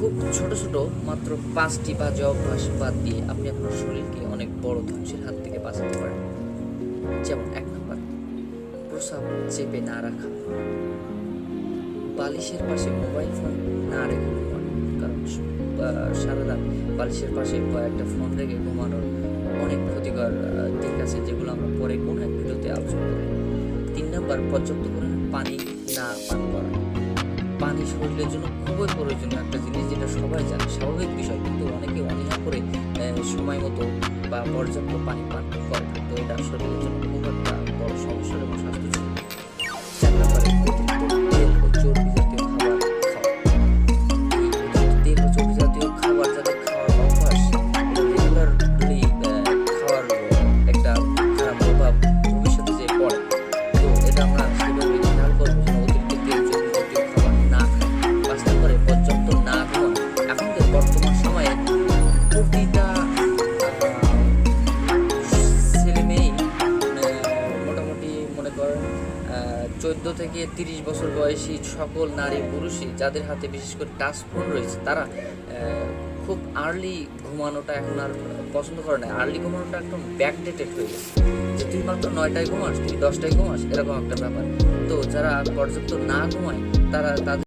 খুব ছোট ছোট মাত্র 5টি বাজে অভ্যাস বাদ দিয়ে আপনি আপনার শরীরকে অনেক বড় ধ্বংসের হাত থেকে বাঁচাতে পারেন। যেমন 1 নম্বর, প্রস্রাব চেপে না রাখা। বালিশের পাশে মোবাইল ফোন না রেখে ঘুমান, কারণ সারা রাত বালিশের পাশে একটা ফোন রেখে ঘুমানোর অনেক ক্ষতিকর দিক আছে, যেগুলো আমরা পরে কোনো এক ভিডিওতে আলোচনা করব। 3 নম্বর, পর্যাপ্ত পরিমাণে পানি না পান করা। পানি শরীরের জন্য খুবই প্রয়োজনীয় একটা জিনিস, যেটা সবাই জানে, স্বাভাবিক বিষয়, কিন্তু অনেকে অনীহা করে সময় মতো বা পর্যাপ্ত পানি পান করে না। তো এটা শরীরের জন্য খুব একটা বড় সমস্যা এবং স্বাস্থ্য ঝুঁকি। 4 নম্বরে, অতিরিক্ত তেল ও চর্বি জাতীয় খাবার খাওয়া। এই অতিরিক্ত তেল ও চর্বি জাতীয় খাবার যাদের খাওয়ার অভ্যাস, রেগুলারলি খাওয়ার একটা খারাপ প্রভাব ভবিষ্যতে যে পড়ে। তো এটা আমরা সেভাবে খেয়াল করবো যেন অতিরিক্ত তেল চর্বি জাতীয় খাবার না খাই। 5 নম্বরে, পর্যাপ্ত না ঘুমান। এখনকার বর্তমান সময়ে প্রতিটা ছেলে মেয়েই মোটামুটি মনে করেন 14 থেকে 30 বছর বয়সী সকল নারী পুরুষই যাদের হাতে বিশেষ করে টাচ ফোন রয়েছে, তারা খুব আর্লি ঘুমানোটা এখন আর পছন্দ করে না। আর্লি ঘুমানোটা একদম ব্যাকডেটেড হয়ে গেছে, যে তুই মাত্র 9টায় ঘুমাস, তুই 10টায় ঘুমাস, এরকম একটা ব্যাপার। তো যারা পর্যাপ্ত না ঘুমায় তারা তাদের